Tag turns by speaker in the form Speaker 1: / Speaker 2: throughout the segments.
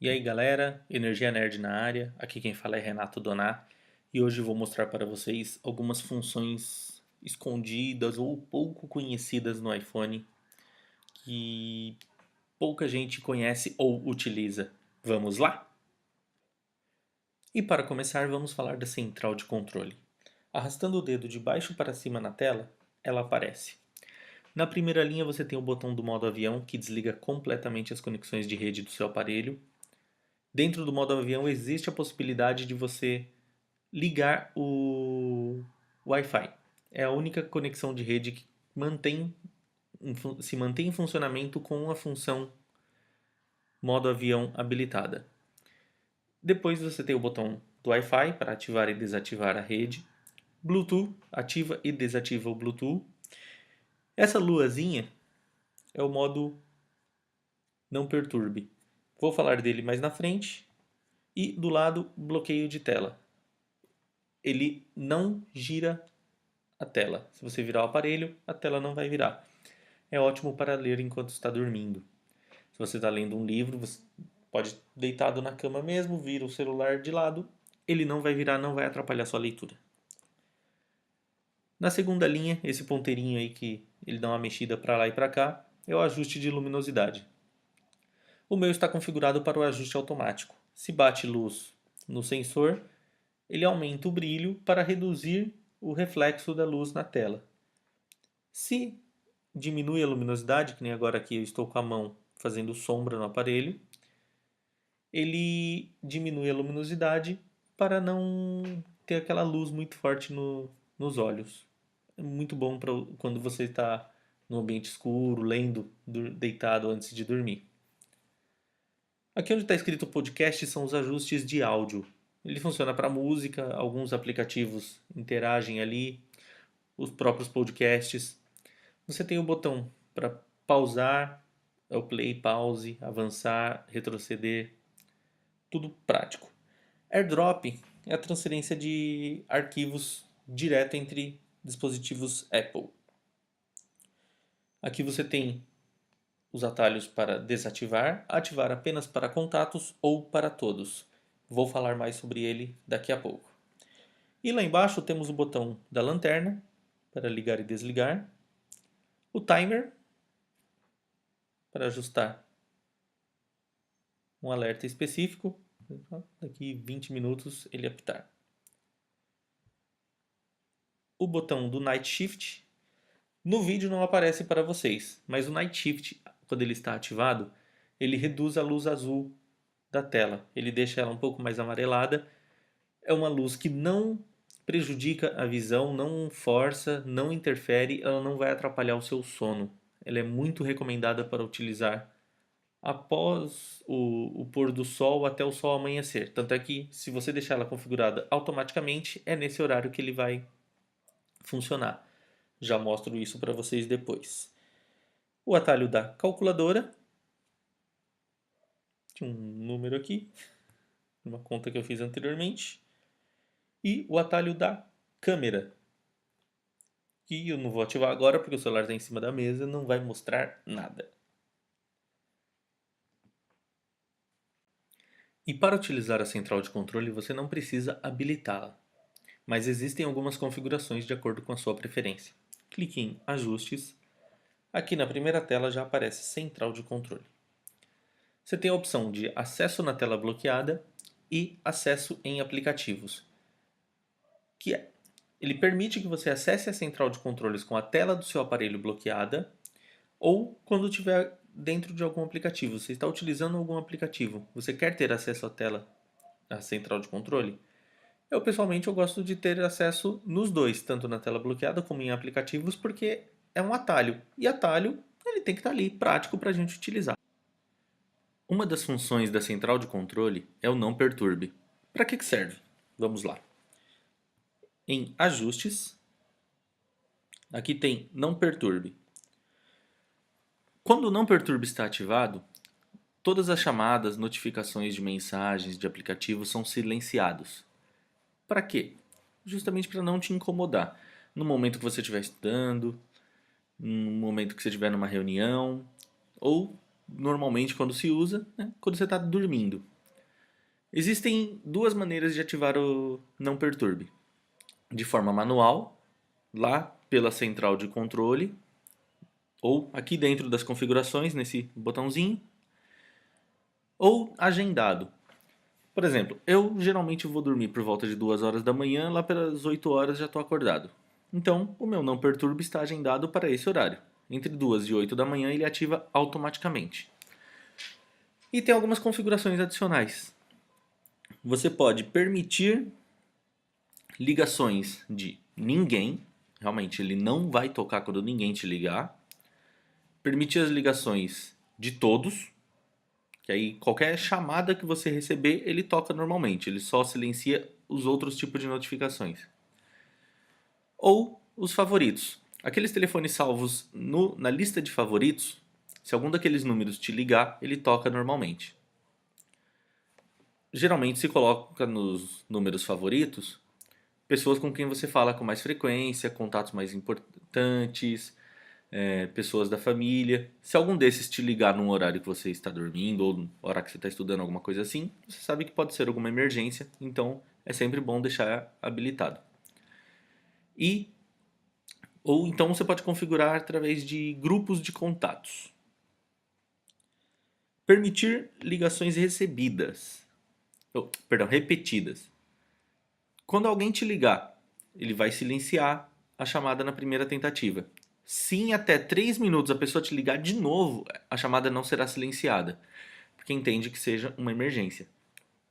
Speaker 1: E aí galera, Energia Nerd na área, aqui quem fala é Renato Doná e hoje eu vou mostrar para vocês algumas funções escondidas ou pouco conhecidas no iPhone que pouca gente conhece ou utiliza. Vamos lá? E para começar, vamos falar da central de controle. Arrastando o dedo de baixo para cima na tela, ela aparece. Na primeira linha você tem o botão do modo avião que desliga completamente as conexões de rede do seu aparelho. Dentro do modo avião existe a possibilidade de você ligar o Wi-Fi. É a única conexão de rede que se mantém em funcionamento com a função modo avião habilitada. Depois você tem o botão do Wi-Fi para ativar e desativar a rede. Bluetooth, ativa e desativa o Bluetooth. Essa luazinha é o modo não perturbe. Vou falar dele mais na frente. E do lado, bloqueio de tela. Ele não gira a tela. Se você virar o aparelho, a tela não vai virar. É ótimo para ler enquanto está dormindo. Se você está lendo um livro, você pode deitado na cama mesmo, vira o celular de lado, ele não vai virar, não vai atrapalhar sua leitura. Na segunda linha, esse ponteirinho aí que ele dá uma mexida para lá e para cá, é o ajuste de luminosidade. O meu está configurado para o ajuste automático. Se bate luz no sensor, ele aumenta o brilho para reduzir o reflexo da luz na tela. Se diminui a luminosidade, que nem agora aqui eu estou com a mão fazendo sombra no aparelho, ele diminui a luminosidade para não ter aquela luz muito forte nos olhos. É muito bom para quando você está no ambiente escuro, lendo, deitado antes de dormir. Aqui onde está escrito podcast são os ajustes de áudio. Ele funciona para música, alguns aplicativos interagem ali, os próprios podcasts. Você tem o botão para pausar, é o play, pause, avançar, retroceder, tudo prático. AirDrop é a transferência de arquivos direto entre dispositivos Apple. Aqui você tem os atalhos para desativar, ativar apenas para contatos ou para todos. Vou falar mais sobre ele daqui a pouco. E lá embaixo temos o botão da lanterna para ligar e desligar, o timer para ajustar um alerta específico, daqui 20 minutos ele apitar. O botão do Night Shift, no vídeo não aparece para vocês, mas o Night Shift, quando ele está ativado, ele reduz a luz azul da tela, ele deixa ela um pouco mais amarelada. É uma luz que não prejudica a visão, não força, não interfere, ela não vai atrapalhar o seu sono. Ela é muito recomendada para utilizar após o pôr do sol até o sol amanhecer. Tanto é que, se você deixar ela configurada automaticamente, é nesse horário que ele vai funcionar. Já mostro isso para vocês depois. O atalho da calculadora. Tinha um número aqui, uma conta que eu fiz anteriormente. E o atalho da câmera, que eu não vou ativar agora porque o celular está em cima da mesa e não vai mostrar nada. E para utilizar a central de controle você não precisa habilitá-la, mas existem algumas configurações de acordo com a sua preferência. Clique em Ajustes. Aqui na primeira tela já aparece Central de Controle. Você tem a opção de acesso na tela bloqueada e acesso em aplicativos, que é, ele permite que você acesse a central de controles com a tela do seu aparelho bloqueada ou quando estiver dentro de algum aplicativo. Você está utilizando algum aplicativo, você quer ter acesso à tela, à central de controle? Eu pessoalmente eu gosto de ter acesso nos dois, tanto na tela bloqueada como em aplicativos, porque é um atalho. E atalho, ele tem que estar ali, prático para a gente utilizar. Uma das funções da central de controle é o não perturbe. Para que serve? Vamos lá. Em ajustes, aqui tem não perturbe. Quando o não perturbe está ativado, todas as chamadas, notificações de mensagens de aplicativos são silenciados. Para quê? Justamente para não te incomodar. No momento que você estiver estudando, no momento que você estiver numa reunião, ou normalmente quando se usa, né, quando você está dormindo. Existem duas maneiras de ativar o Não Perturbe. De forma manual, lá pela central de controle, ou aqui dentro das configurações, nesse botãozinho, ou agendado. Por exemplo, eu geralmente vou dormir por volta de 2 horas da manhã, lá pelas 8 horas já estou acordado. Então, o meu Não Perturbe está agendado para esse horário. Entre 2 e 8 da manhã ele ativa automaticamente. E tem algumas configurações adicionais. Você pode permitir ligações de ninguém, realmente ele não vai tocar quando ninguém te ligar. Permitir as ligações de todos, que aí qualquer chamada que você receber, ele toca normalmente, ele só silencia os outros tipos de notificações. Ou os favoritos. Aqueles telefones salvos na lista de favoritos, se algum daqueles números te ligar, ele toca normalmente. Geralmente se coloca nos números favoritos pessoas com quem você fala com mais frequência, contatos mais importantes, pessoas da família. Se algum desses te ligar num horário que você está dormindo ou na hora que você está estudando alguma coisa assim, você sabe que pode ser alguma emergência, então é sempre bom deixar habilitado. Ou então você pode configurar através de grupos de contatos. Permitir ligações recebidas. Repetidas. Quando alguém te ligar, ele vai silenciar a chamada na primeira tentativa. Se em até 3 minutos a pessoa te ligar de novo, a chamada não será silenciada, porque entende que seja uma emergência.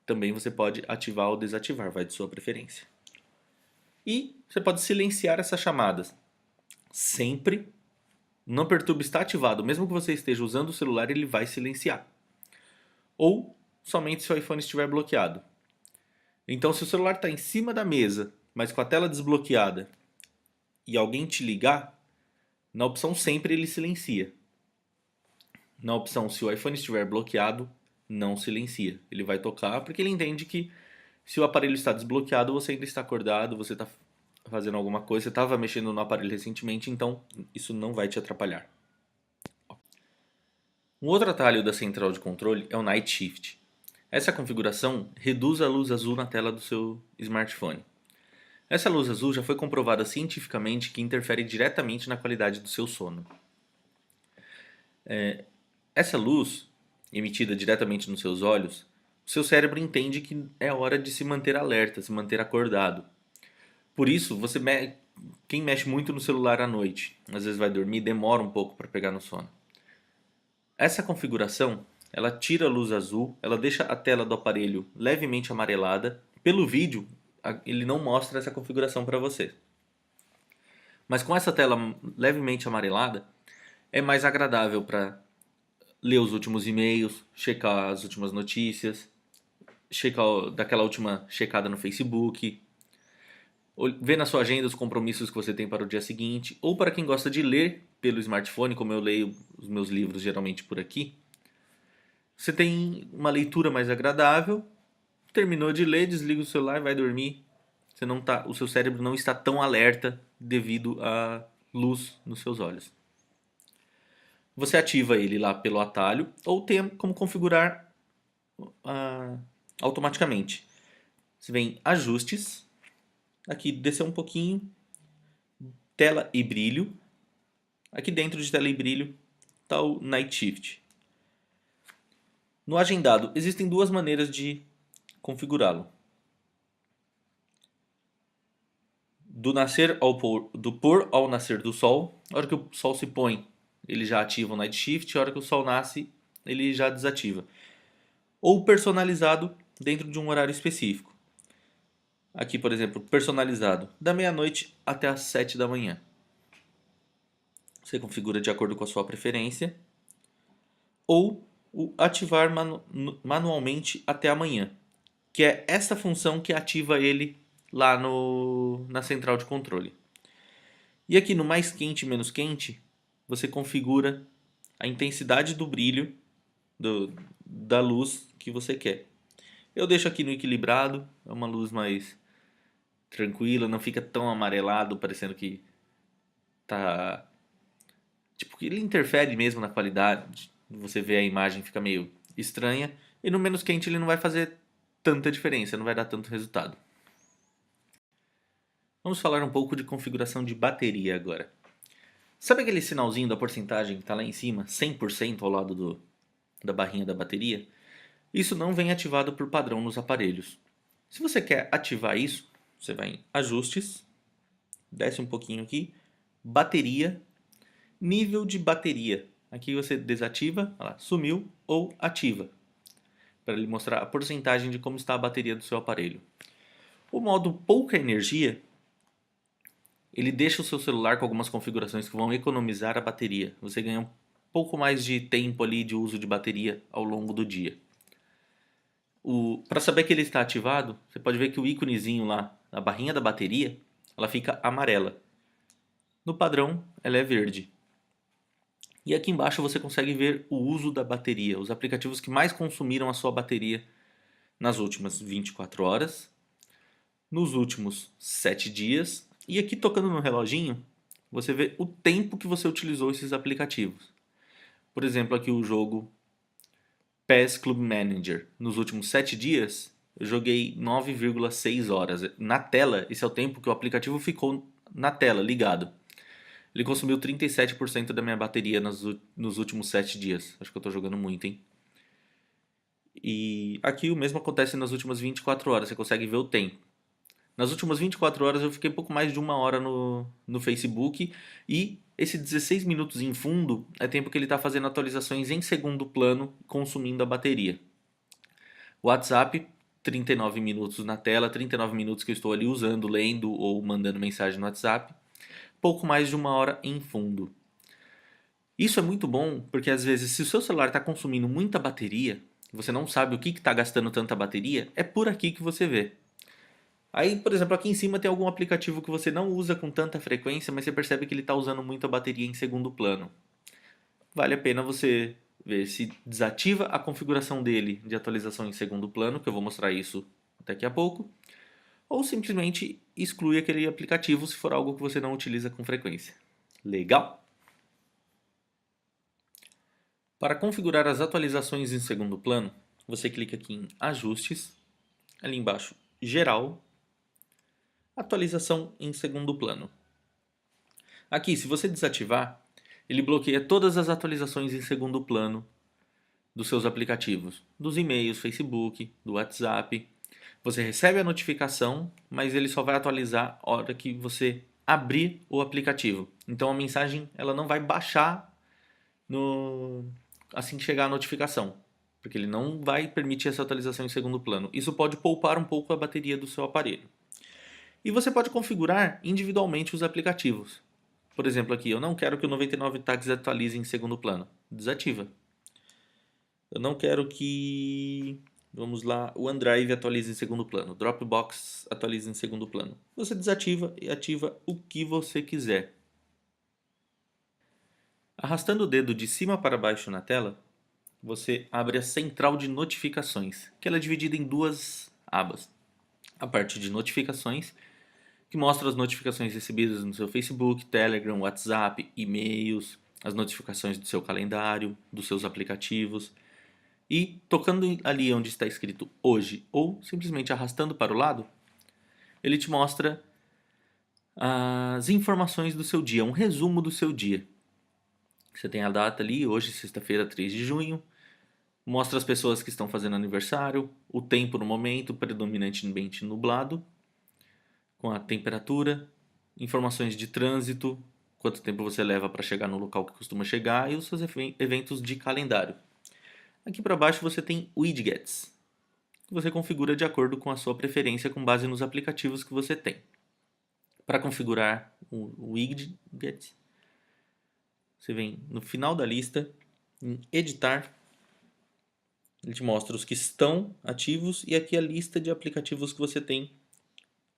Speaker 1: Também você pode ativar ou desativar, vai de sua preferência. E você pode silenciar essas chamadas. Sempre, o Não Perturbe está ativado, mesmo que você esteja usando o celular, ele vai silenciar. Ou somente se o iPhone estiver bloqueado. Então, se o celular está em cima da mesa, mas com a tela desbloqueada, e alguém te ligar, na opção sempre ele silencia. Na opção se o iPhone estiver bloqueado, não silencia. Ele vai tocar porque ele entende que se o aparelho está desbloqueado, você ainda está acordado, você está fazendo alguma coisa, você estava mexendo no aparelho recentemente, então isso não vai te atrapalhar. Um outro atalho da central de controle é o Night Shift. Essa configuração reduz a luz azul na tela do seu smartphone. Essa luz azul já foi comprovada cientificamente que interfere diretamente na qualidade do seu sono. Essa luz, emitida diretamente nos seus olhos, o seu cérebro entende que é hora de se manter alerta, se manter acordado. Por isso, quem mexe muito no celular à noite, às vezes vai dormir, demora um pouco para pegar no sono. Essa configuração, ela tira a luz azul, ela deixa a tela do aparelho levemente amarelada. Pelo vídeo, ele não mostra essa configuração para você. Mas com essa tela levemente amarelada, é mais agradável para ler os últimos e-mails, checar as últimas notícias, checar daquela última checada no Facebook, ver na sua agenda os compromissos que você tem para o dia seguinte, ou para quem gosta de ler pelo smartphone, como eu leio os meus livros geralmente por aqui, você tem uma leitura mais agradável, terminou de ler, desliga o celular, vai dormir. O seu cérebro não está tão alerta devido à luz nos seus olhos. Você ativa ele lá pelo atalho ou tem como configurar automaticamente. Você vem ajustes, aqui descer um pouquinho, tela e brilho. Aqui dentro de tela e brilho está o Night Shift. No agendado existem duas maneiras de configurá-lo. Do pôr ao nascer do sol, na hora que o sol se põe, ele já ativa o Night Shift, na hora que o sol nasce, ele já desativa. Ou personalizado dentro de um horário específico. Aqui, por exemplo, personalizado da meia-noite até as 7 da manhã. Você configura de acordo com a sua preferência. Ou o ativar manualmente até amanhã, que é essa função que ativa ele lá na central de controle. E aqui no mais quente e menos quente, você configura a intensidade do brilho da luz que você quer. Eu deixo aqui no equilibrado, é uma luz mais tranquila, não fica tão amarelado, parecendo que tá... Tipo, que ele interfere mesmo na qualidade você vê a imagem fica meio estranha, e no menos quente ele não vai fazer tanta diferença, não vai dar tanto resultado. Vamos falar um pouco de configuração de bateria agora. Sabe aquele sinalzinho da porcentagem que está lá em cima, 100% ao lado da barrinha da bateria? Isso não vem ativado por padrão nos aparelhos. Se você quer ativar isso, você vai em Ajustes, desce um pouquinho aqui, Bateria, Nível de bateria. Aqui você desativa, olha lá, sumiu, ou ativa, para ele mostrar a porcentagem de como está a bateria do seu aparelho. O modo pouca energia, ele deixa o seu celular com algumas configurações que vão economizar a bateria. Você ganha um pouco mais de tempo ali de uso de bateria ao longo do dia. Para saber que ele está ativado, você pode ver que o íconezinho lá, na barrinha da bateria, ela fica amarela. No padrão, ela é verde. E aqui embaixo você consegue ver o uso da bateria, os aplicativos que mais consumiram a sua bateria nas últimas 24 horas, nos últimos 7 dias, e aqui tocando no reloginho, você vê o tempo que você utilizou esses aplicativos. Por exemplo, aqui o jogo PES Club Manager. Nos últimos 7 dias, eu joguei 9,6 horas. Na tela, esse é o tempo que o aplicativo ficou na tela, ligado. Ele consumiu 37% da minha bateria nos últimos 7 dias. Acho que eu estou jogando muito, hein? E aqui o mesmo acontece nas últimas 24 horas, você consegue ver o tempo. Nas últimas 24 horas eu fiquei pouco mais de 1 hora no Facebook e esse 16 minutos em fundo é tempo que ele está fazendo atualizações em segundo plano, consumindo a bateria. WhatsApp, 39 minutos na tela, 39 minutos que eu estou ali usando, lendo ou mandando mensagem no WhatsApp. Pouco mais de 1 hora em fundo. Isso é muito bom porque às vezes se o seu celular está consumindo muita bateria, você não sabe o que está gastando tanta bateria, é por aqui que você vê. Aí, por exemplo, aqui em cima tem algum aplicativo que você não usa com tanta frequência, mas você percebe que ele está usando muita bateria em segundo plano. Vale a pena você ver se desativa a configuração dele de atualização em segundo plano, que eu vou mostrar isso daqui a pouco, ou simplesmente exclui aquele aplicativo se for algo que você não utiliza com frequência. Legal? Para configurar as atualizações em segundo plano, você clica aqui em Ajustes, ali embaixo Geral, Atualização em segundo plano. Aqui, se você desativar, ele bloqueia todas as atualizações em segundo plano dos seus aplicativos, dos e-mails, Facebook, do WhatsApp. Você recebe a notificação, mas ele só vai atualizar a hora que você abrir o aplicativo. Então a mensagem ela não vai baixar assim que chegar a notificação, porque ele não vai permitir essa atualização em segundo plano. Isso pode poupar um pouco a bateria do seu aparelho. E você pode configurar individualmente os aplicativos. Por exemplo, aqui, eu não quero que o 99 Táxi atualize em segundo plano. Desativa. Eu não quero que, vamos lá, o OneDrive atualize em segundo plano. Dropbox atualize em segundo plano. Você desativa e ativa o que você quiser. Arrastando o dedo de cima para baixo na tela, você abre a central de notificações, que ela é dividida em duas abas. A parte de notificações, que mostra as notificações recebidas no seu Facebook, Telegram, WhatsApp, e-mails, as notificações do seu calendário, dos seus aplicativos. E tocando ali onde está escrito hoje ou simplesmente arrastando para o lado, ele te mostra as informações do seu dia, um resumo do seu dia. Você tem a data ali, hoje, sexta-feira, 3 de junho. Mostra as pessoas que estão fazendo aniversário, o tempo no momento, predominantemente nublado, com a temperatura, informações de trânsito, quanto tempo você leva para chegar no local que costuma chegar e os seus eventos de calendário. Aqui para baixo você tem widgets, que você configura de acordo com a sua preferência com base nos aplicativos que você tem. Para configurar o widget, você vem no final da lista, em editar, ele te mostra os que estão ativos e aqui a lista de aplicativos que você tem,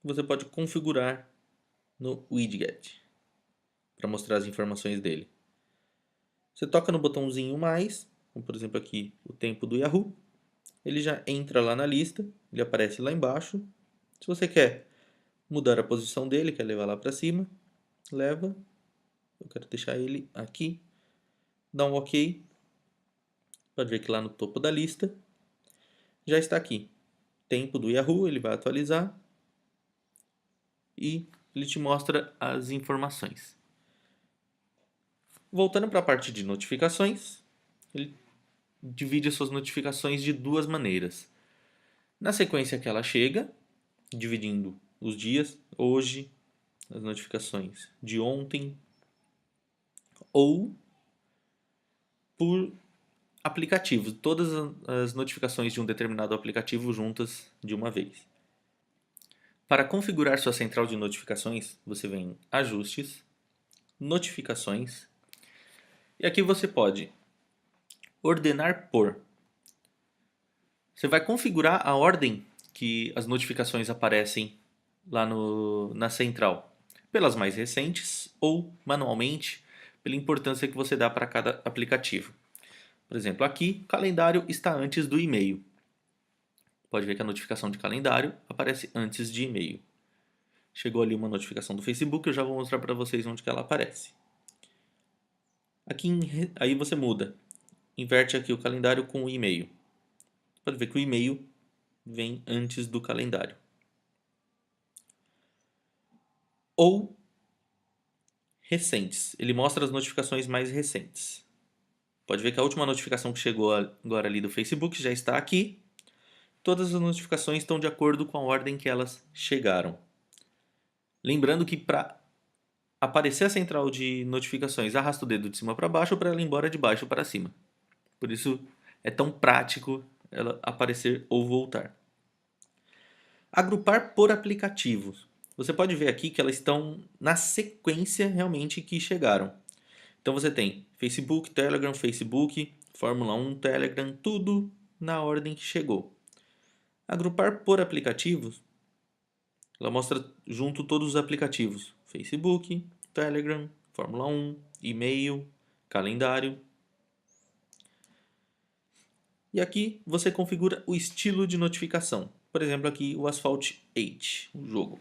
Speaker 1: que você pode configurar no widget, para mostrar as informações dele. Você toca no botãozinho mais, como por exemplo aqui o tempo do Yahoo, ele já entra lá na lista, ele aparece lá embaixo. Se você quer mudar a posição dele, quer levar lá para cima, leva. Eu quero deixar ele aqui, dá um OK Pode ver que lá no topo da lista já está aqui. Tempo do Yahoo, ele vai atualizar e ele te mostra as informações. Voltando para a parte de notificações, ele divide as suas notificações de duas maneiras. Na sequência que ela chega, dividindo os dias, hoje, as notificações de ontem, ou por aplicativos, todas as notificações de um determinado aplicativo juntas de uma vez. Para configurar sua central de notificações, você vem em Ajustes, Notificações, e aqui você pode ordenar por. Você vai configurar a ordem que as notificações aparecem lá na central, pelas mais recentes ou manualmente, pela importância que você dá para cada aplicativo. Por exemplo, aqui, o calendário está antes do e-mail. Pode ver que a notificação de calendário aparece antes de e-mail. Chegou ali uma notificação do Facebook, eu já vou mostrar para vocês onde que ela aparece. Aqui, aí você muda, inverte aqui o calendário com o e-mail. Pode ver que o e-mail vem antes do calendário. Ou recentes, ele mostra as notificações mais recentes. Pode ver que a última notificação que chegou agora ali do Facebook já está aqui. Todas as notificações estão de acordo com a ordem que elas chegaram. Lembrando que para aparecer a central de notificações, arrasta o dedo de cima para baixo para ela ir embora de baixo para cima. Por isso é tão prático ela aparecer ou voltar. Agrupar por aplicativos. Você pode ver aqui que elas estão na sequência realmente que chegaram. Então você tem Facebook, Telegram, Facebook, Fórmula 1, Telegram, tudo na ordem que chegou. Agrupar por aplicativos, ela mostra junto todos os aplicativos: Facebook, Telegram, Fórmula 1, e-mail, calendário. E aqui você configura o estilo de notificação. Por exemplo, aqui o Asphalt 8, o jogo.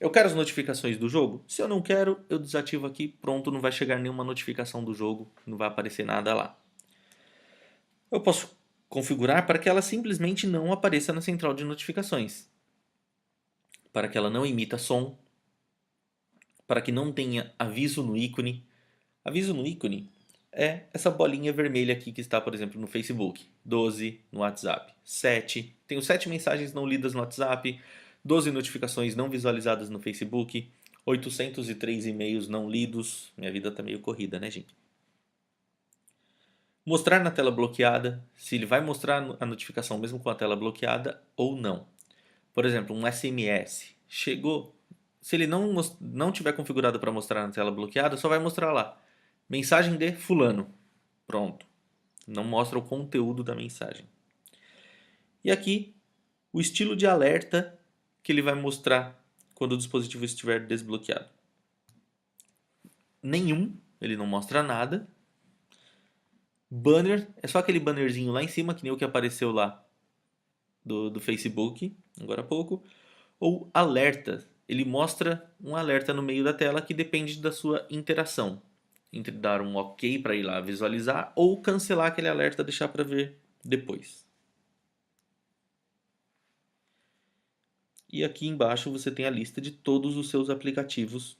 Speaker 1: Eu quero as notificações do jogo? Se eu não quero, eu desativo aqui, pronto, não vai chegar nenhuma notificação do jogo, não vai aparecer nada lá. Eu posso configurar para que ela simplesmente não apareça na central de notificações, para que ela não emita som, para que não tenha aviso no ícone. Aviso no ícone é essa bolinha vermelha aqui que está, por exemplo, no Facebook, 12 no WhatsApp, 7. Tenho 7 mensagens não lidas no WhatsApp, 12 notificações não visualizadas no Facebook, 803 e-mails não lidos. Minha vida tá meio corrida, né, gente? Mostrar na tela bloqueada, se ele vai mostrar a notificação mesmo com a tela bloqueada ou não. Por exemplo, um SMS chegou, se ele não tiver configurado para mostrar na tela bloqueada, só vai mostrar lá: mensagem de fulano. Pronto. Não mostra o conteúdo da mensagem. E aqui, o estilo de alerta que ele vai mostrar quando o dispositivo estiver desbloqueado. Nenhum, ele não mostra nada. Banner, é só aquele bannerzinho lá em cima, que nem o que apareceu lá do Facebook, agora há pouco. Ou alerta, ele mostra um alerta no meio da tela que depende da sua interação. Entre dar um ok para ir lá visualizar ou cancelar aquele alerta e deixar para ver depois. E aqui embaixo você tem a lista de todos os seus aplicativos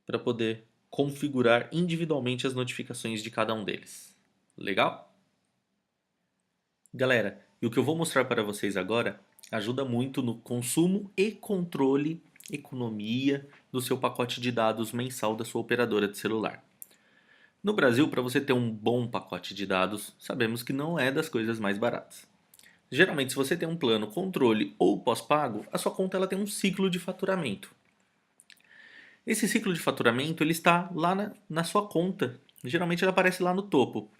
Speaker 1: para poder configurar individualmente as notificações de cada um deles. Legal? Galera, e o que eu vou mostrar para vocês agora ajuda muito no consumo e controle, economia do seu pacote de dados mensal da sua operadora de celular. No Brasil, para você ter um bom pacote de dados, sabemos que não é das coisas mais baratas. Geralmente, se você tem um plano controle ou pós-pago, a sua conta ela tem um ciclo de faturamento. Esse ciclo de faturamento ele está lá na sua conta. Geralmente, ela aparece lá no topo.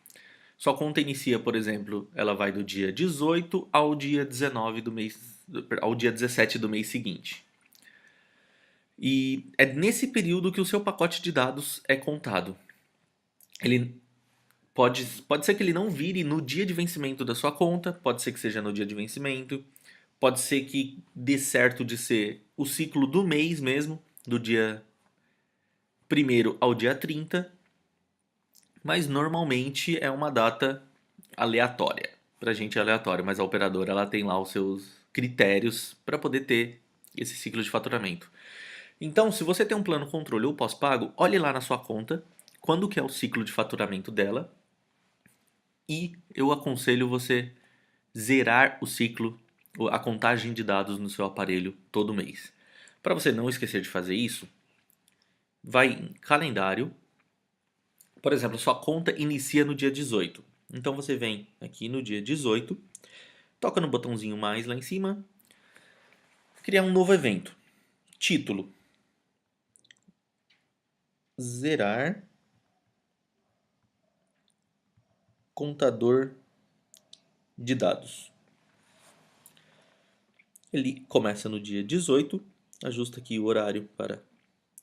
Speaker 1: Sua conta inicia, por exemplo, ela vai do dia 18 ao dia 19 do mês, ao dia 17 do mês seguinte. E é nesse período que o seu pacote de dados é contado. Ele pode ser que ele não vire no dia de vencimento da sua conta, pode ser que seja no dia de vencimento, pode ser que dê certo de ser o ciclo do mês mesmo, do dia 1º ao dia 30. mas normalmente é uma data aleatória. Para a gente é aleatório, mas a operadora ela tem lá os seus critérios para poder ter esse ciclo de faturamento. Então, se você tem um plano controle ou pós-pago, olhe lá na sua conta quando que é o ciclo de faturamento dela e eu aconselho você zerar o ciclo, a contagem de dados no seu aparelho todo mês. Para você não esquecer de fazer isso, vai em calendário. Por exemplo, sua conta inicia no dia 18. Então você vem aqui no dia 18, toca no botãozinho mais lá em cima, criar um novo evento. Título: Zerar contador de dados. Ele começa no dia 18, ajusta aqui o horário para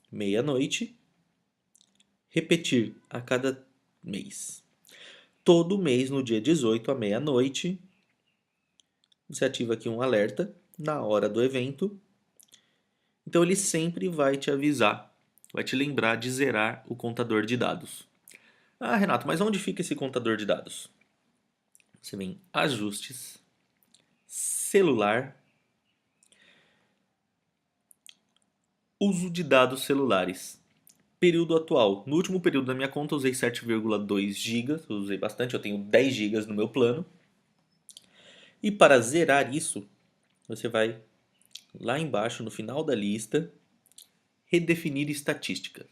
Speaker 1: meia-noite, repetir a cada mês. Todo mês, no dia 18 à meia-noite, você ativa aqui um alerta na hora do evento. Então ele sempre vai te avisar, vai te lembrar de zerar o contador de dados. Ah, Renato, mas onde fica esse contador de dados? Você vem em Ajustes, Celular, Uso de dados celulares. Período atual. No último período da minha conta eu usei 7,2 GB, eu usei bastante, eu tenho 10 GB no meu plano. E para zerar isso, você vai lá embaixo no final da lista, redefinir estatística.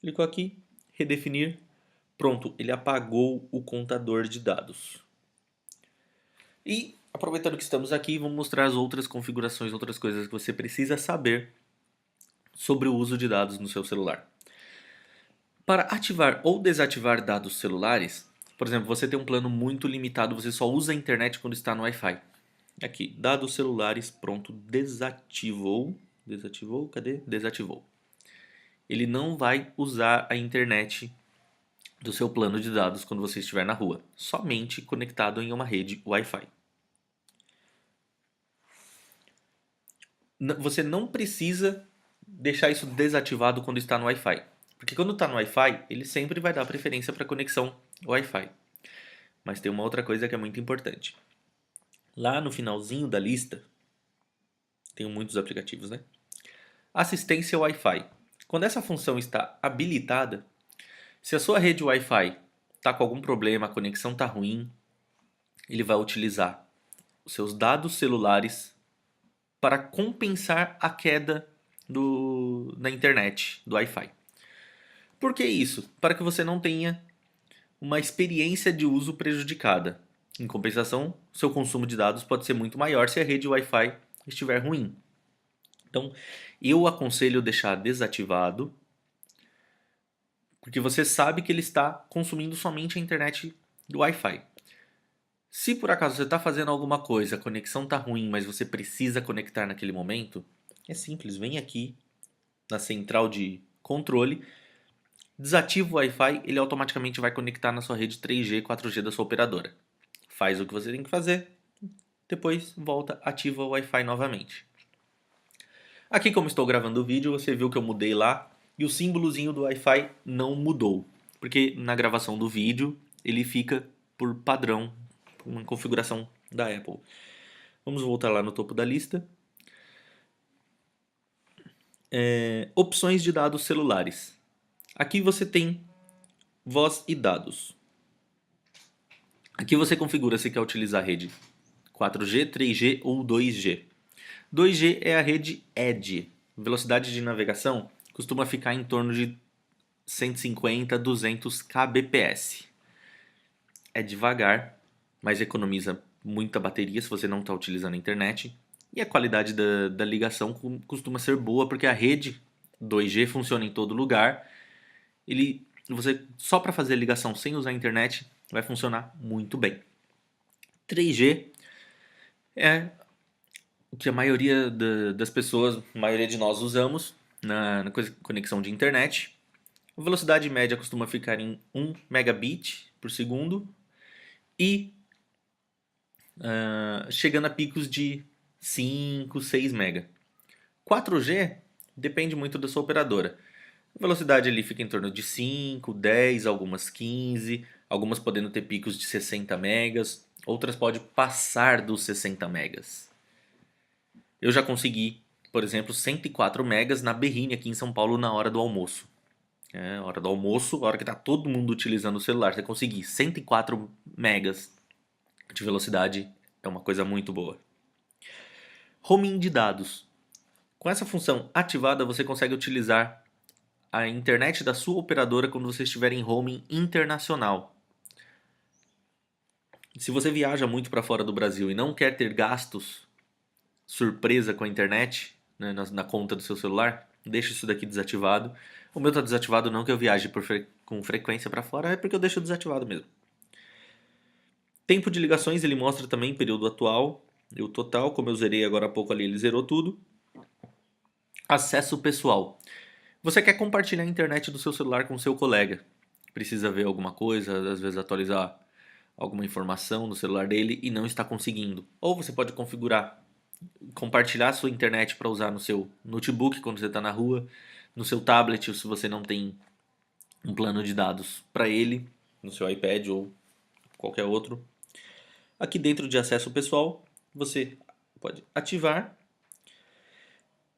Speaker 1: Clicou aqui, redefinir, pronto, ele apagou o contador de dados. E aproveitando que estamos aqui, vamos mostrar as outras configurações, outras coisas que você precisa saber sobre o uso de dados no seu celular. Para ativar ou desativar dados celulares, por exemplo, você tem um plano muito limitado, você só usa a internet quando está no Wi-Fi. Aqui, dados celulares, pronto, desativou. Desativou? Cadê? Desativou. Ele não vai usar a internet do seu plano de dados quando você estiver na rua, somente conectado em uma rede Wi-Fi. Você não precisa deixar isso desativado quando está no Wi-Fi, porque quando está no Wi-Fi, ele sempre vai dar preferência para conexão Wi-Fi. Mas tem uma outra coisa que é muito importante. Lá no finalzinho da lista, tem muitos aplicativos, né? Assistência Wi-Fi. Quando essa função está habilitada, se a sua rede Wi-Fi está com algum problema, a conexão está ruim, ele vai utilizar os seus dados celulares para compensar a queda da internet, do Wi-Fi. Por que isso? Para que você não tenha uma experiência de uso prejudicada. Em compensação, seu consumo de dados pode ser muito maior se a rede Wi-Fi estiver ruim. Então, eu aconselho deixar desativado, porque você sabe que ele está consumindo somente a internet do Wi-Fi. Se por acaso você está fazendo alguma coisa, a conexão está ruim, mas você precisa conectar naquele momento, é simples, vem aqui na central de controle, desativa o Wi-Fi, ele automaticamente vai conectar na sua rede 3G, 4G da sua operadora. Faz o que você tem que fazer, depois volta, ativa o Wi-Fi novamente. Aqui como estou gravando o vídeo, você viu que eu mudei lá e o símbolozinho do Wi-Fi não mudou, porque na gravação do vídeo ele fica por padrão, uma configuração da Apple. Vamos voltar lá no topo da lista. Opções de dados celulares. Aqui você tem voz e dados. Aqui você configura se quer utilizar a rede 4G, 3G ou 2G. 2G é a rede Edge. Velocidade de navegação costuma ficar em torno de 150 a 200 kbps. É devagar, mas economiza muita bateria se você não está utilizando a internet. E a qualidade da ligação costuma ser boa porque a rede 2G funciona em todo lugar. Você só para fazer a ligação sem usar a internet vai funcionar muito bem. 3G é o que a maioria das pessoas, a maioria de nós usamos na conexão de internet. A velocidade média costuma ficar em 1 megabit por segundo e chegando a picos de 5, 6 mega. 4G depende muito da sua operadora. A velocidade ali fica em torno de 5, 10, algumas 15, algumas podendo ter picos de 60 megas, outras podem passar dos 60 megas. Eu já consegui, por exemplo, 104 megas na Berrine aqui em São Paulo na hora do almoço. Hora do almoço, a hora que tá todo mundo utilizando o celular, você conseguir 104 megas de velocidade é uma coisa muito boa. Roaming de dados. Com essa função ativada, você consegue utilizar a internet da sua operadora quando você estiver em roaming internacional. Se você viaja muito para fora do Brasil e não quer ter gastos surpresa com a internet, né, na conta do seu celular, deixa isso daqui desativado. O meu está desativado não que eu viaje com frequência para fora, é porque eu deixo desativado mesmo. Tempo de ligações ele mostra também período atual e o total, como eu zerei agora há pouco ali, ele zerou tudo. Acesso pessoal. Você quer compartilhar a internet do seu celular com seu colega. Precisa ver alguma coisa, às vezes atualizar alguma informação no celular dele e não está conseguindo. Ou você pode configurar, compartilhar a sua internet para usar no seu notebook quando você está na rua, no seu tablet, ou se você não tem um plano de dados para ele, no seu iPad ou qualquer outro. Aqui dentro de acesso pessoal, você pode ativar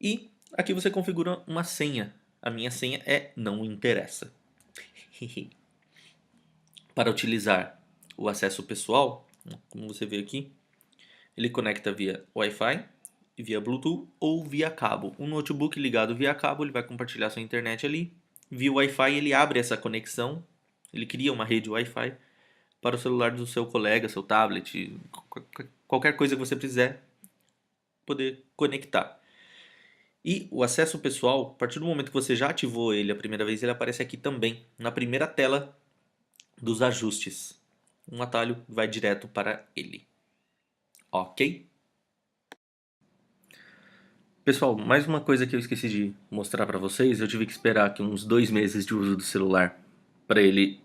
Speaker 1: e aqui você configura uma senha. A minha senha é não interessa. Para utilizar o acesso pessoal, como você vê aqui, ele conecta via Wi-Fi, via Bluetooth ou via cabo. Um notebook ligado via cabo, ele vai compartilhar sua internet ali. Via Wi-Fi, ele abre essa conexão, ele cria uma rede Wi-Fi para o celular do seu colega, seu tablet, qualquer coisa que você quiser poder conectar. E o acesso pessoal, a partir do momento que você já ativou ele a primeira vez, ele aparece aqui também, na primeira tela dos ajustes. Um atalho vai direto para ele. Ok? Pessoal, mais uma coisa que eu esqueci de mostrar para vocês, eu tive que esperar aqui uns 2 meses de uso do celular para ele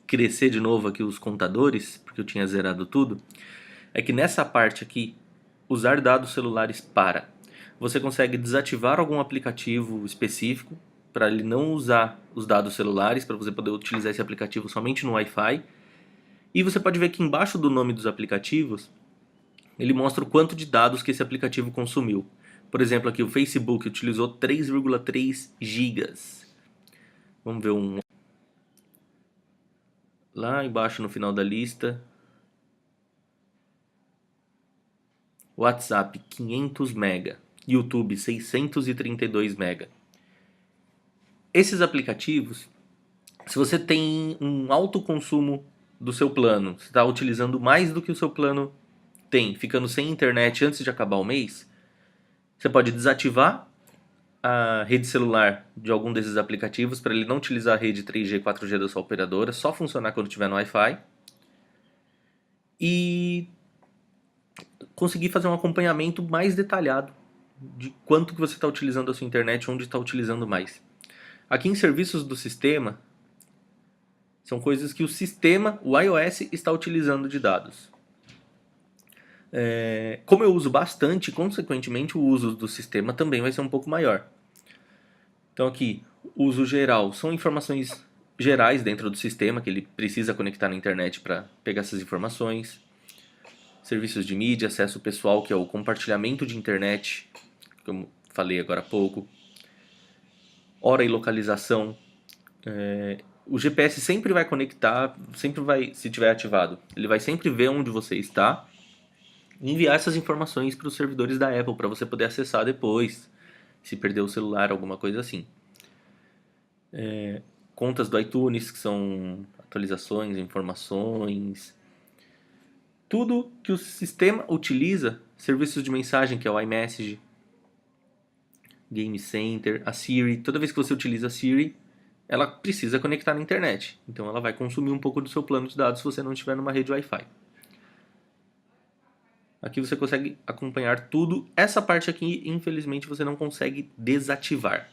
Speaker 1: crescer de novo aqui os contadores, porque eu tinha zerado tudo, é que nessa parte aqui, usar dados celulares para, você consegue desativar algum aplicativo específico para ele não usar os dados celulares, para você poder utilizar esse aplicativo somente no Wi-Fi. E você pode ver que embaixo do nome dos aplicativos, ele mostra o quanto de dados que esse aplicativo consumiu. Por exemplo, aqui o Facebook utilizou 3,3 gigas. Vamos ver um lá embaixo no final da lista. WhatsApp 500 MB, YouTube 632 MB. Esses aplicativos, se você tem um alto consumo do seu plano, você está utilizando mais do que o seu plano tem, ficando sem internet antes de acabar o mês, você pode desativar a rede celular de algum desses aplicativos para ele não utilizar a rede 3G, 4G da sua operadora, só funcionar quando estiver no Wi-Fi. E conseguir fazer um acompanhamento mais detalhado de quanto que você está utilizando a sua internet, onde está utilizando mais. Aqui em serviços do sistema, são coisas que o sistema, o iOS, está utilizando de dados. Como eu uso bastante, consequentemente o uso do sistema também vai ser um pouco maior. Então aqui, uso geral, são informações gerais dentro do sistema que ele precisa conectar na internet para pegar essas informações. Serviços de mídia, acesso pessoal, que é o compartilhamento de internet, como falei agora há pouco. Hora e localização. O GPS sempre vai conectar, sempre vai, se tiver ativado, ele vai sempre ver onde você está e enviar essas informações para os servidores da Apple para você poder acessar depois, se perder o celular, alguma coisa assim. Contas do iTunes, que são atualizações, informações, tudo que o sistema utiliza, serviços de mensagem, que é o iMessage, Game Center, a Siri. Toda vez que você utiliza a Siri, ela precisa conectar na internet. Então ela vai consumir um pouco do seu plano de dados se você não estiver numa rede Wi-Fi. Aqui você consegue acompanhar tudo. Essa parte aqui, infelizmente, você não consegue desativar.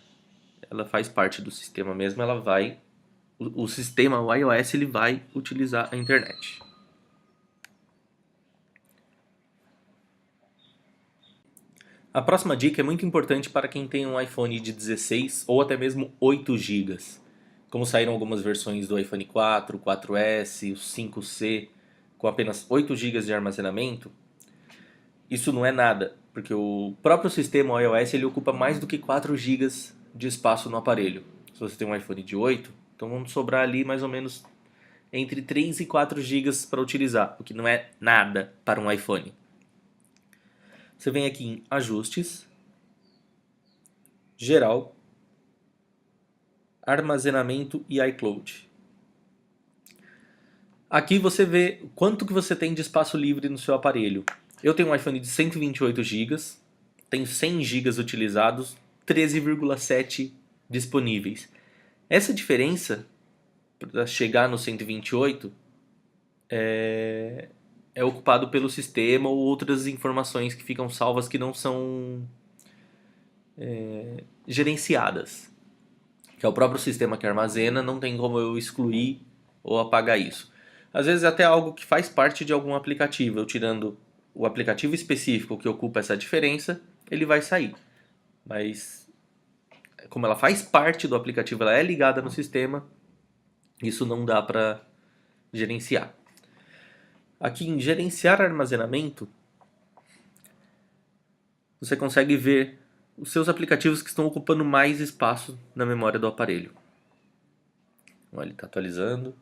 Speaker 1: Ela faz parte do sistema mesmo, ela vai... O sistema, o iOS, ele vai utilizar a internet. A próxima dica é muito importante para quem tem um iPhone de 16 ou até mesmo 8 GB. Como saíram algumas versões do iPhone 4, 4S, o 5C com apenas 8 GB de armazenamento, isso não é nada, porque o próprio sistema iOS ele ocupa mais do que 4 GB de espaço no aparelho. Se você tem um iPhone de 8, então vão sobrar ali mais ou menos entre 3 e 4 GB para utilizar, o que não é nada para um iPhone. Você vem aqui em Ajustes, Geral, Armazenamento e iCloud. Aqui você vê quanto que você tem de espaço livre no seu aparelho. Eu tenho um iPhone de 128 GB, tenho 100 GB utilizados, 13,7 disponíveis. Essa diferença para chegar no 128 é ocupado pelo sistema ou outras informações que ficam salvas que não são gerenciadas. Que é o próprio sistema que armazena, não tem como eu excluir ou apagar isso. Às vezes até algo que faz parte de algum aplicativo, eu tirando o aplicativo específico que ocupa essa diferença, ele vai sair. Mas como ela faz parte do aplicativo, ela é ligada no sistema, isso não dá para gerenciar. Aqui em gerenciar armazenamento, você consegue ver os seus aplicativos que estão ocupando mais espaço na memória do aparelho. Olha, ele está atualizando.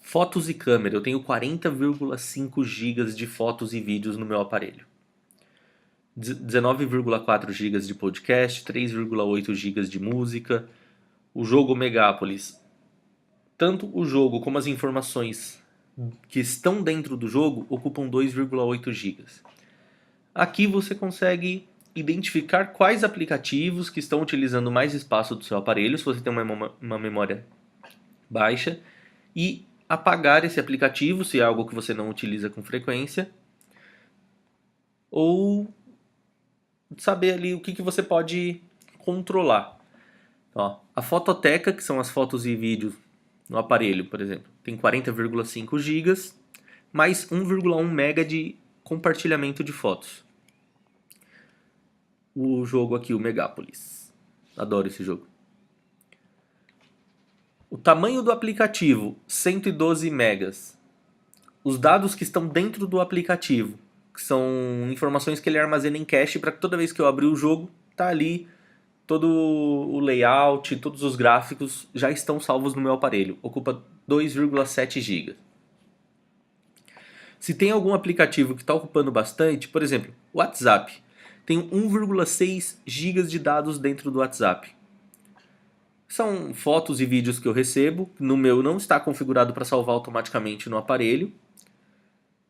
Speaker 1: Fotos e câmera, eu tenho 40,5 GB de fotos e vídeos no meu aparelho. 19,4 GB de podcast, 3,8 GB de música. O jogo Megápolis. Tanto o jogo como as informações que estão dentro do jogo ocupam 2,8 GB. Aqui você consegue identificar quais aplicativos que estão utilizando mais espaço do seu aparelho, se você tem uma memória baixa, e apagar esse aplicativo, se é algo que você não utiliza com frequência, ou saber ali o que você pode controlar. Ó, a fototeca, que são as fotos e vídeos no aparelho, por exemplo, tem 40,5 GB, mais 1,1 MB de compartilhamento de fotos. O jogo aqui, o Megápolis. Adoro esse jogo. O tamanho do aplicativo, 112 megas. Os dados que estão dentro do aplicativo, que são informações que ele armazena em cache para que toda vez que eu abrir o jogo, tá ali todo o layout, todos os gráficos já estão salvos no meu aparelho. Ocupa 2,7 GB. Se tem algum aplicativo que está ocupando bastante, por exemplo, o WhatsApp, tem 1,6 GB de dados dentro do WhatsApp. São fotos e vídeos que eu recebo, no meu não está configurado para salvar automaticamente no aparelho.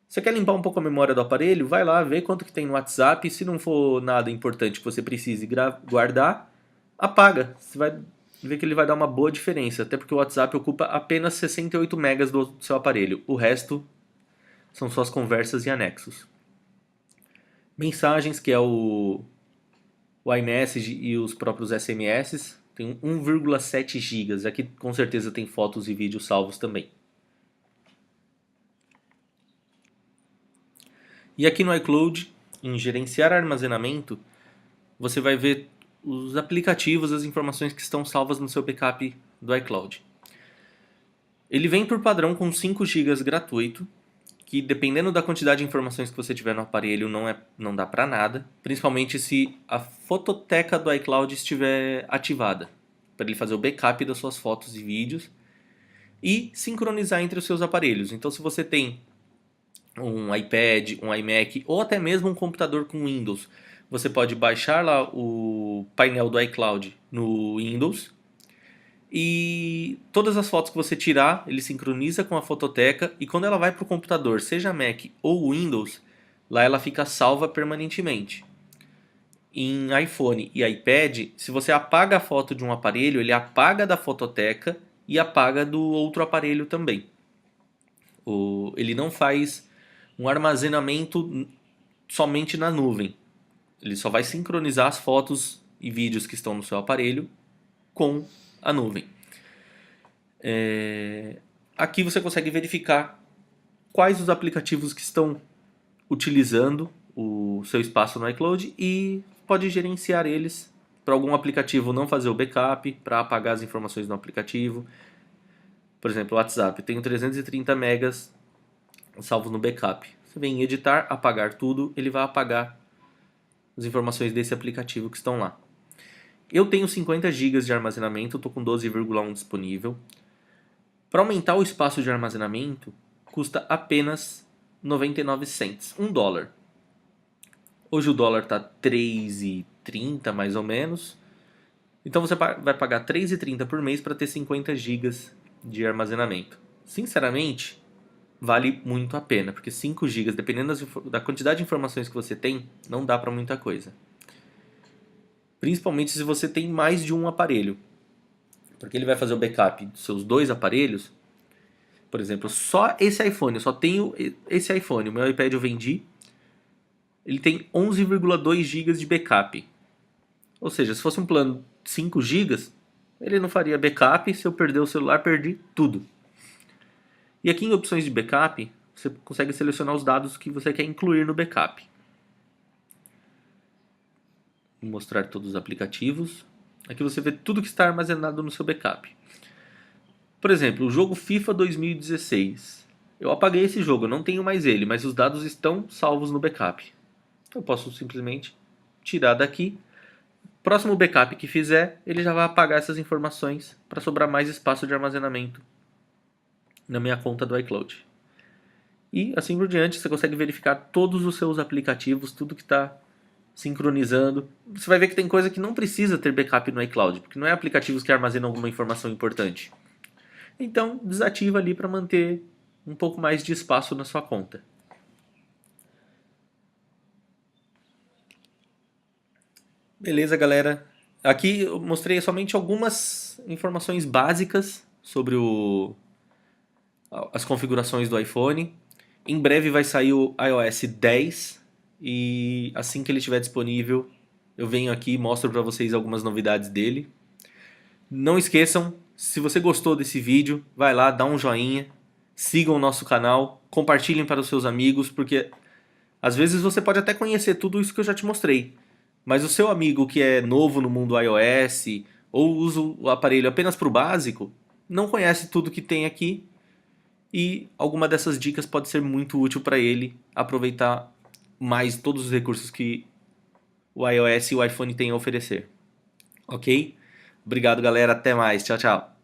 Speaker 1: Você quer limpar um pouco a memória do aparelho? Vai lá, vê quanto que tem no WhatsApp, se não for nada importante que você precise guardar, apaga. Você vai ver que ele vai dar uma boa diferença, até porque o WhatsApp ocupa apenas 68 megas do seu aparelho. O resto são suas conversas e anexos. Mensagens, que é o iMessage e os próprios SMS, tem 1,7 GB. Aqui com certeza tem fotos e vídeos salvos também. E aqui no iCloud, em gerenciar armazenamento, você vai ver os aplicativos, as informações que estão salvas no seu backup do iCloud. Ele vem por padrão com 5 GB gratuito, que dependendo da quantidade de informações que você tiver no aparelho não dá para nada, principalmente se a fototeca do iCloud estiver ativada, para ele fazer o backup das suas fotos e vídeos e sincronizar entre os seus aparelhos. Então se você tem um iPad, um iMac ou até mesmo um computador com Windows, você pode baixar lá o painel do iCloud no Windows e todas as fotos que você tirar, ele sincroniza com a fototeca e quando ela vai para o computador, seja Mac ou Windows, lá ela fica salva permanentemente. Em iPhone e iPad, se você apaga a foto de um aparelho, ele apaga da fototeca e apaga do outro aparelho também. Ele não faz um armazenamento somente na nuvem. Ele só vai sincronizar as fotos e vídeos que estão no seu aparelho com a nuvem. Aqui você consegue verificar quais os aplicativos que estão utilizando o seu espaço no iCloud e pode gerenciar eles para algum aplicativo não fazer o backup, para apagar as informações no aplicativo. Por exemplo, o WhatsApp, eu tenho 330 megas salvo no backup. Você vem em editar, apagar tudo, ele vai apagar as informações desse aplicativo que estão lá. Eu tenho 50 GB de armazenamento, estou com 12,1 disponível. Para aumentar o espaço de armazenamento, custa apenas 99 cents, $1. Hoje o dólar está 3,30 mais ou menos. Então você vai pagar 3,30 por mês para ter 50 GB de armazenamento. Sinceramente, vale muito a pena, porque 5 GB, dependendo da quantidade de informações que você tem, não dá para muita coisa. Principalmente se você tem mais de um aparelho, porque ele vai fazer o backup dos seus 2 aparelhos. Por exemplo, só esse iPhone, eu só tenho esse iPhone, o meu iPad eu vendi, ele tem 11,2 GB de backup. Ou seja, se fosse um plano de 5 GB, ele não faria backup, se eu perder o celular, perdi tudo. E aqui em opções de backup, você consegue selecionar os dados que você quer incluir no backup. Vou mostrar todos os aplicativos. Aqui você vê tudo que está armazenado no seu backup. Por exemplo, o jogo FIFA 2016. Eu apaguei esse jogo, eu não tenho mais ele, mas os dados estão salvos no backup. Eu posso simplesmente tirar daqui. Próximo backup que fizer, ele já vai apagar essas informações para sobrar mais espaço de armazenamento na minha conta do iCloud. E assim por diante, você consegue verificar todos os seus aplicativos, tudo que está sincronizando. Você vai ver que tem coisa que não precisa ter backup no iCloud, porque não é aplicativos que armazenam alguma informação importante. Então, desativa ali para manter um pouco mais de espaço na sua conta. Beleza, galera. Aqui eu mostrei somente algumas informações básicas sobre as configurações do iPhone. Em breve vai sair o iOS 10 e assim que ele estiver disponível, eu venho aqui e mostro para vocês algumas novidades dele. Não esqueçam, se você gostou desse vídeo, vai lá, dá um joinha, sigam o nosso canal, compartilhem para os seus amigos, porque às vezes você pode até conhecer tudo isso que eu já te mostrei, mas o seu amigo que é novo no mundo iOS ou usa o aparelho apenas para o básico, não conhece tudo que tem aqui e alguma dessas dicas pode ser muito útil para ele aproveitar mais todos os recursos que o iOS e o iPhone têm a oferecer. Ok? Obrigado, galera. Até mais. Tchau, tchau.